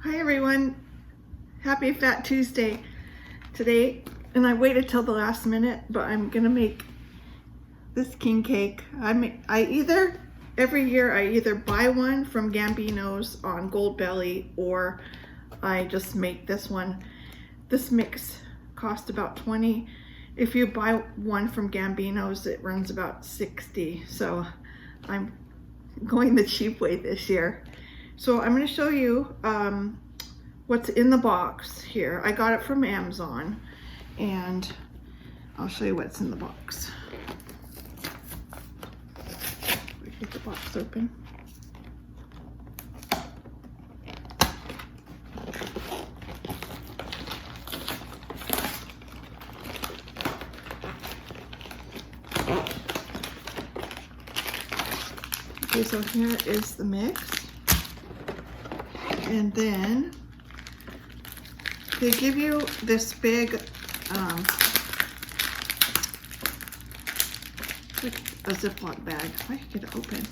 Hi everyone, happy Fat Tuesday today, and I waited till the last minute, but I'm gonna make this king cake. Every year I either buy one from Gambino's on Gold Belly or I just make this one. This mix costs about 20. If you buy one from Gambino's, it runs about 60. So I'm going the cheap way this year. So I'm going to show you what's in the box here. I got it from Amazon, and I'll show you what's in the box. We get the box open. Okay, so here is the mix. And then they give you this big, like a Ziploc bag. If I can get it open.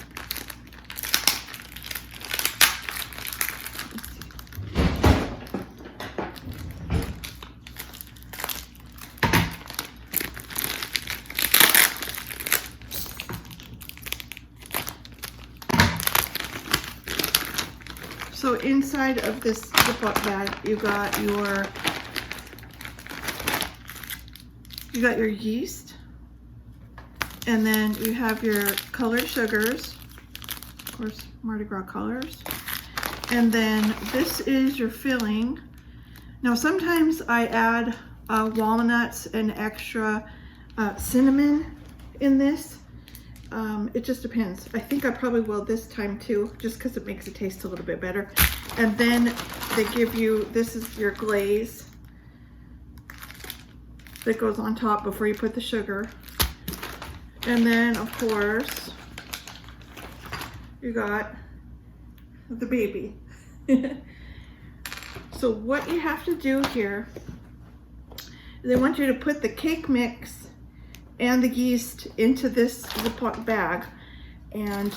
So inside of this Ziploc bag, you got your yeast, and then you have your colored sugars, of course, Mardi Gras colors, and then this is your filling. Now sometimes I add walnuts and extra cinnamon in this. It just depends. I think I probably will this time too, just because it makes it taste a little bit better. And then they give you, this is your glaze that goes on top before you put the sugar. And then of course, you got the baby. So what you have to do here, they want you to put the cake mix and the yeast into this Ziploc bag and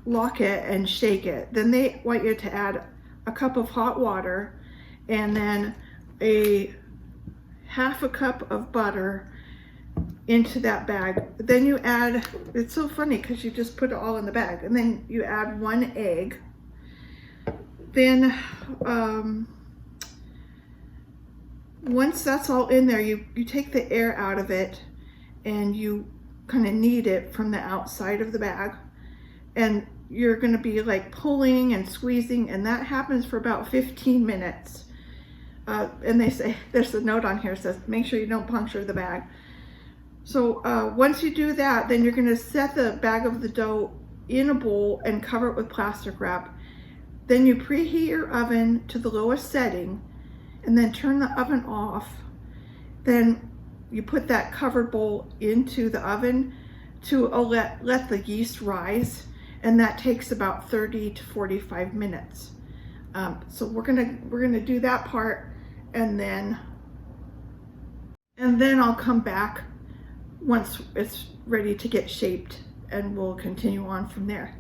lock it and shake it. Then they want you to add a cup of hot water and then a half a cup of butter into that bag. Then you add, it's so funny because you just put it all in the bag, and then you add 1 egg. Then once that's all in there, you take the air out of it and you kind of knead it from the outside of the bag, and you're going to be like pulling and squeezing, and that happens for about 15 minutes. And they say, there's a note on here that says make sure you don't puncture the bag. So once you do that, then you're going to set the bag of the dough in a bowl and cover it with plastic wrap. Then you preheat your oven to the lowest setting and then turn the oven off. Then you put that covered bowl into the oven to let the yeast rise, and that takes about 30 to 45 minutes. So we're gonna do that part, and then I'll come back once it's ready to get shaped, and we'll continue on from there.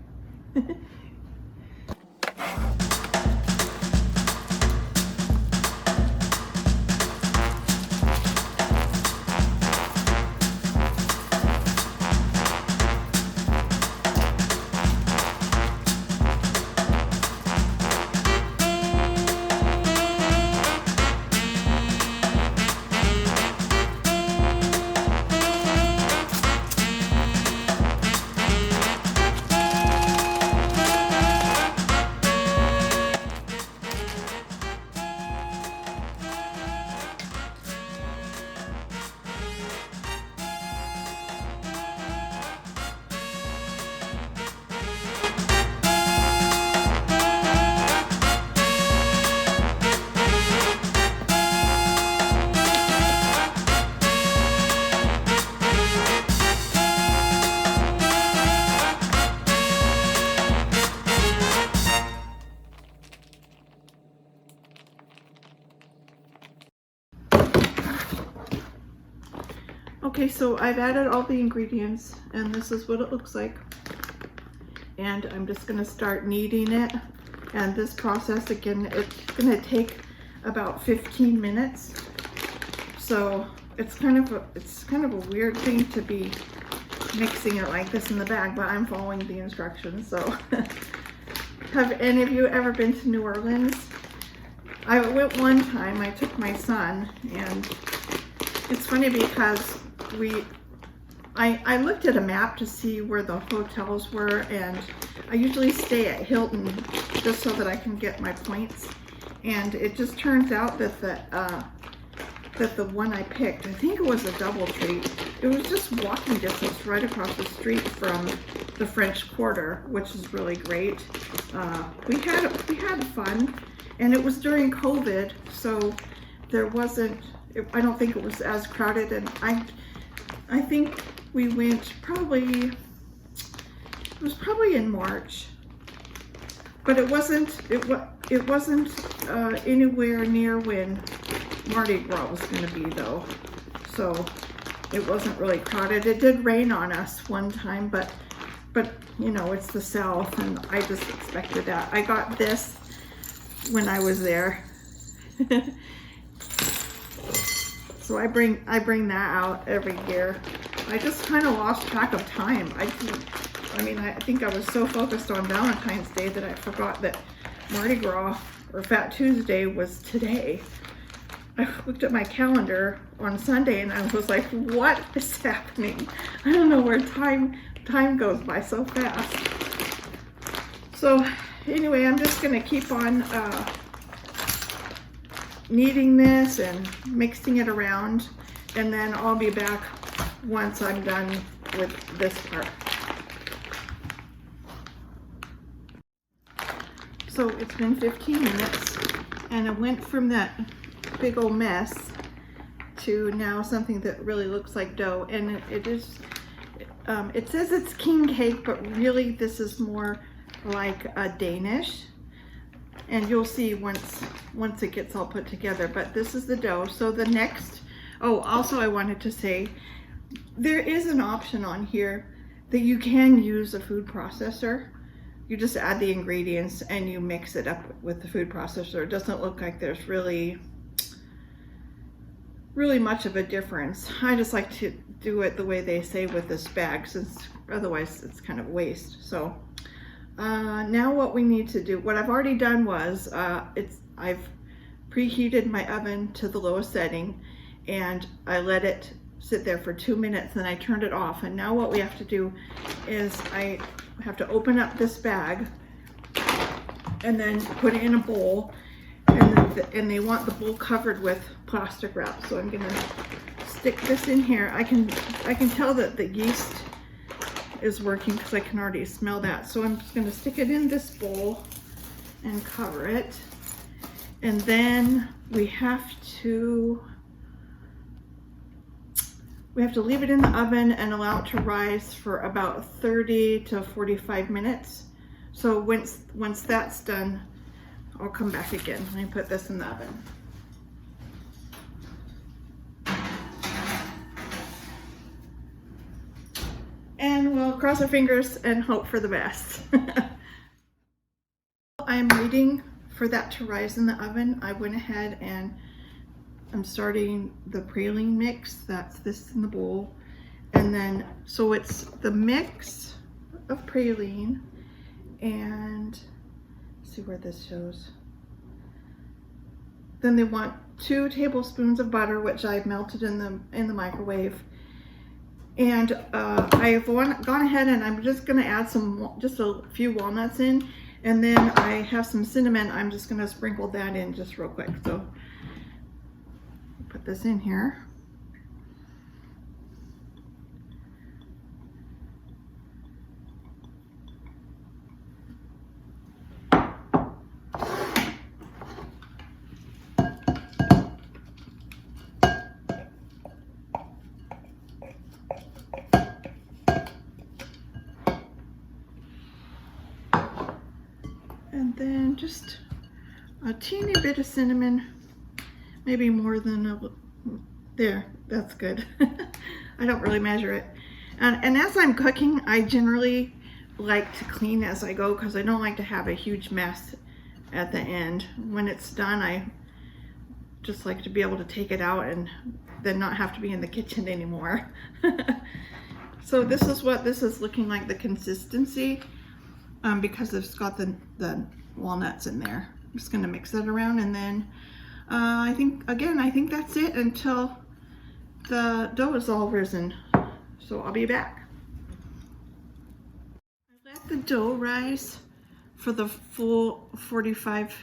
Okay, so I've added all the ingredients, and this is what it looks like. And I'm just gonna start kneading it And this process, again, it's gonna take about 15 minutes. So it's kind of a weird thing to be mixing it like this in the bag, but I'm following the instructions. So have any of you ever been to New Orleans? I went one time, I took my son, and it's funny because I looked at a map to see where the hotels were, and I usually stay at Hilton just so that I can get my points. And it just turns out that the one I picked, I think it was a DoubleTree, it was just walking distance right across the street from the French Quarter, which is really great. We had fun, and it was during COVID, so there wasn't, I don't think it was as crowded, and I think we went it was probably in March, but it wasn't anywhere near when Mardi Gras was going to be though, so it wasn't really crowded. It did rain on us one time, but you know, it's the South, and I just expected that. I got this when I was there. So I bring that out every year. I just kind of lost track of time. I think I was so focused on Valentine's Day that I forgot that Mardi Gras or Fat Tuesday was today. I looked at my calendar on Sunday and I was like, what is happening? I don't know where time goes by so fast. So anyway, I'm just gonna keep on kneading this and mixing it around, and then I'll be back once I'm done with this part. So it's been 15 minutes, and it went from that big old mess to now something that really looks like dough. And it says it's king cake, but really this is more like a Danish, and you'll see once it gets all put together. But this is the dough. So the next, also I wanted to say, there is an option on here that you can use a food processor. You just add the ingredients and you mix it up with the food processor. It doesn't look like there's really much of a difference. I just like to do it the way they say with this bag, since otherwise it's kind of waste. So now what we need to do, what I've already done was, I've preheated my oven to the lowest setting, and I let it sit there for 2 minutes, and I turned it off. And now what we have to do is I have to open up this bag and then put it in a bowl, and they want the bowl covered with plastic wrap. So I'm gonna stick this in here. I can tell that the yeast is working because I can already smell that. So I'm just gonna stick it in this bowl and cover it. And then we have to leave it in the oven and allow it to rise for about 30 to 45 minutes. So once that's done, I'll come back again. Let me put this in the oven. And we'll cross our fingers and hope for the best. I'm waiting for that to rise in the oven. I went ahead and I'm starting the praline mix. That's this in the bowl. And then, so it's the mix of praline, and let's see where this shows. Then they want 2 tablespoons of butter, which I've melted in the microwave. And I've gone ahead and I'm just gonna add just a few walnuts in, and then I have some cinnamon. I'm just gonna sprinkle that in just real quick. So put this in here. And then just a teeny bit of cinnamon, maybe more than there, that's good. I don't really measure it. And as I'm cooking, I generally like to clean as I go because I don't like to have a huge mess at the end. When it's done, I just like to be able to take it out and then not have to be in the kitchen anymore. So this is what this is looking like, the consistency, because it's got the walnuts in there. I'm just gonna mix that around, and then I think that's it until the dough is all risen. So I'll be back. I let the dough rise for the full 45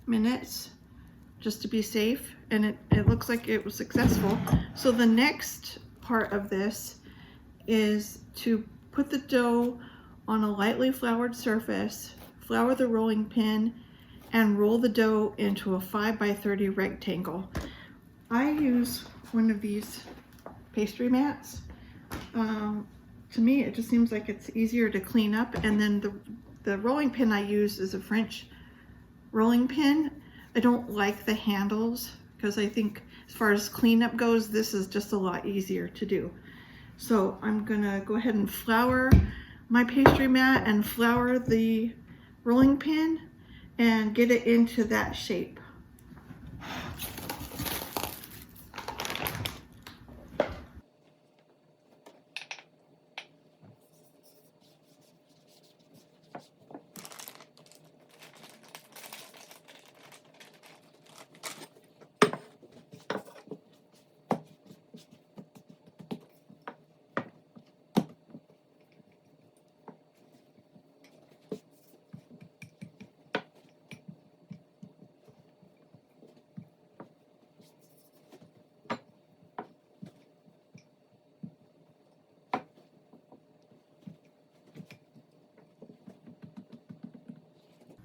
minutes just to be safe, and it looks like it was successful. So the next part of this is to put the dough on a lightly floured surface, flour the rolling pin, and roll the dough into a 5x30 rectangle. I use one of these pastry mats. To me, it just seems like it's easier to clean up, and then the rolling pin I use is a French rolling pin. I don't like the handles because I think as far as cleanup goes, this is just a lot easier to do. So I'm gonna go ahead and flour my pastry mat and flour the rolling pin and get it into that shape.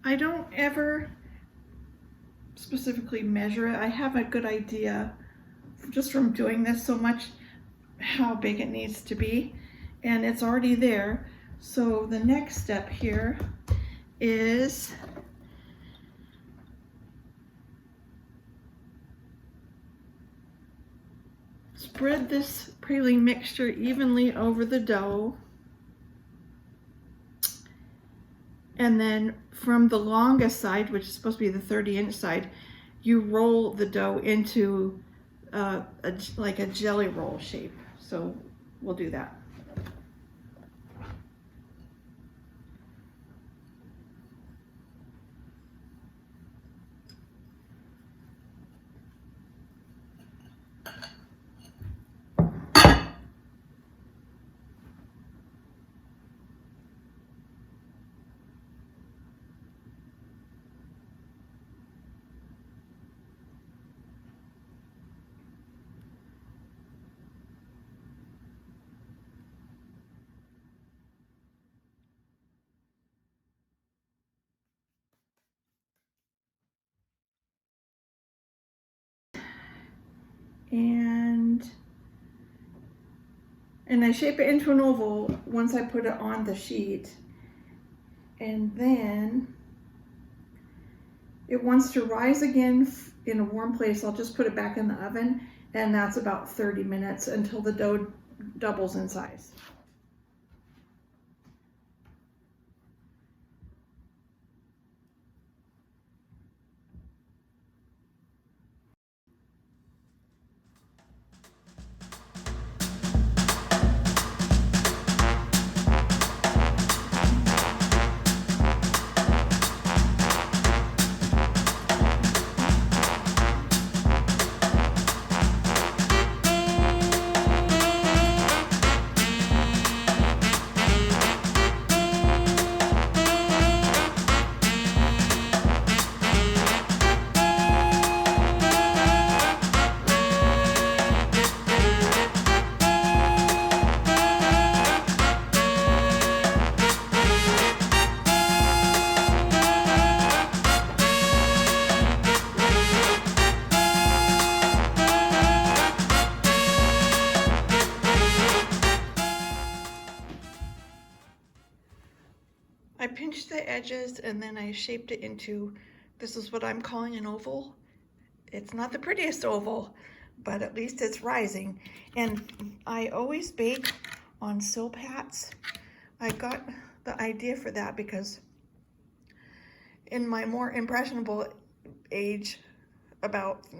I don't ever specifically measure it. I have a good idea just from doing this so much how big it needs to be, and it's already there. So the next step here is spread this praline mixture evenly over the dough, and then from the longest side, which is supposed to be the 30-inch side, you roll the dough into like a jelly roll shape. So we'll do that. And I shape it into an oval once I put it on the sheet. And then it wants to rise again in a warm place. I'll just put it back in the oven, and that's about 30 minutes until the dough doubles in size. I pinched the edges and then I shaped it into, this is what I'm calling an oval. It's not the prettiest oval, but at least it's rising. And I always bake on silpats. I got the idea for that because in my more impressionable age, about, how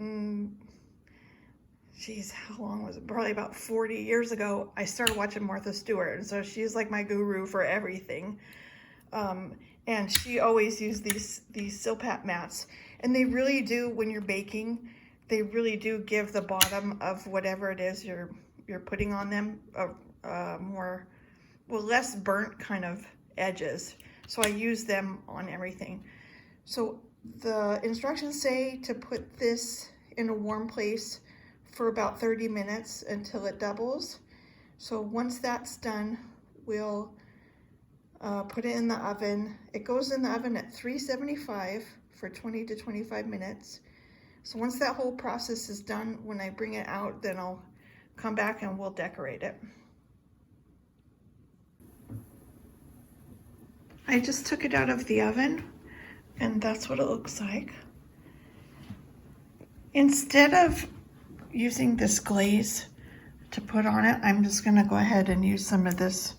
long was it? Probably about 40 years ago, I started watching Martha Stewart. And so she's like my guru for everything. And she always used these Silpat mats. And they really do, when you're baking, they really do give the bottom of whatever it is you're putting on them less burnt kind of edges. So I use them on everything. So the instructions say to put this in a warm place for about 30 minutes until it doubles. So once that's done, we'll put it in the oven. It goes in the oven at 375 for 20 to 25 minutes. So once that whole process is done, when I bring it out, then I'll come back and we'll decorate it. I just took it out of the oven, and that's what it looks like. Instead of using this glaze to put on it, I'm just gonna go ahead and use some of this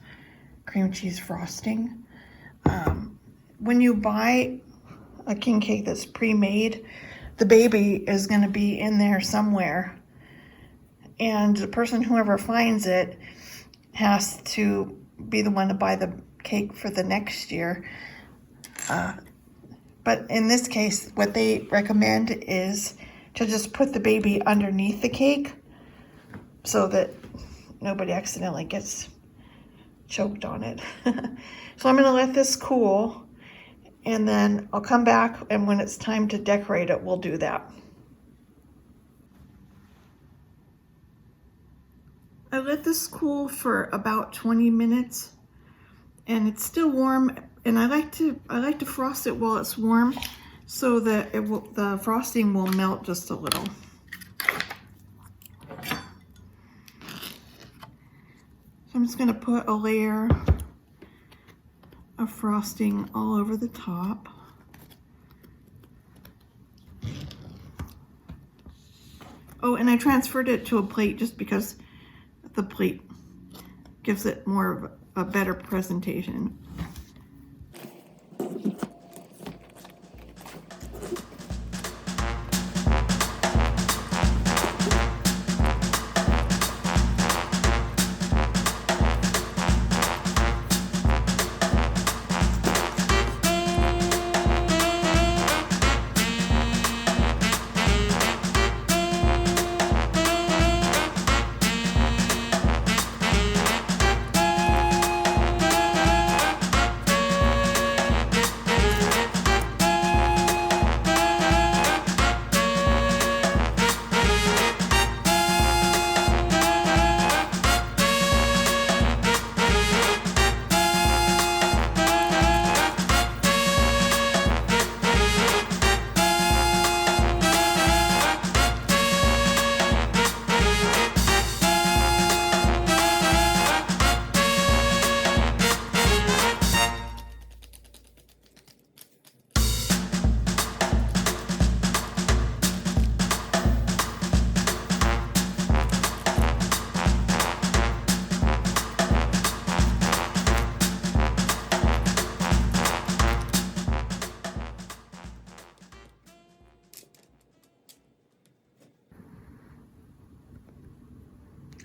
cream cheese frosting. When you buy a king cake that's pre-made, the baby is gonna be in there somewhere. And the person, whoever finds it, has to be the one to buy the cake for the next year. But in this case, what they recommend is to just put the baby underneath the cake so that nobody accidentally gets choked on it. So I'm gonna let this cool, and then I'll come back, and when it's time to decorate it, we'll do that. I let this cool for about 20 minutes, and it's still warm, and I like to frost it while it's warm so that the frosting will melt just a little. So I'm just gonna put a layer of frosting all over the top. Oh, and I transferred it to a plate just because the plate gives it more of a better presentation.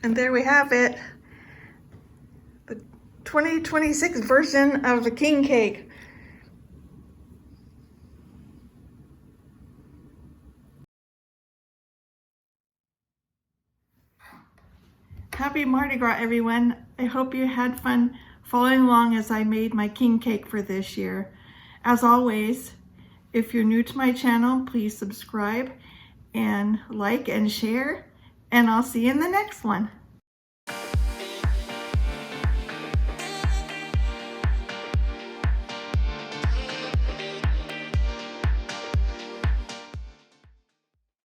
And there we have it, the 2026 version of the king cake. Happy Mardi Gras, everyone. I hope you had fun following along as I made my king cake for this year. As always, if you're new to my channel, please subscribe and like and share, and I'll see you in the next one.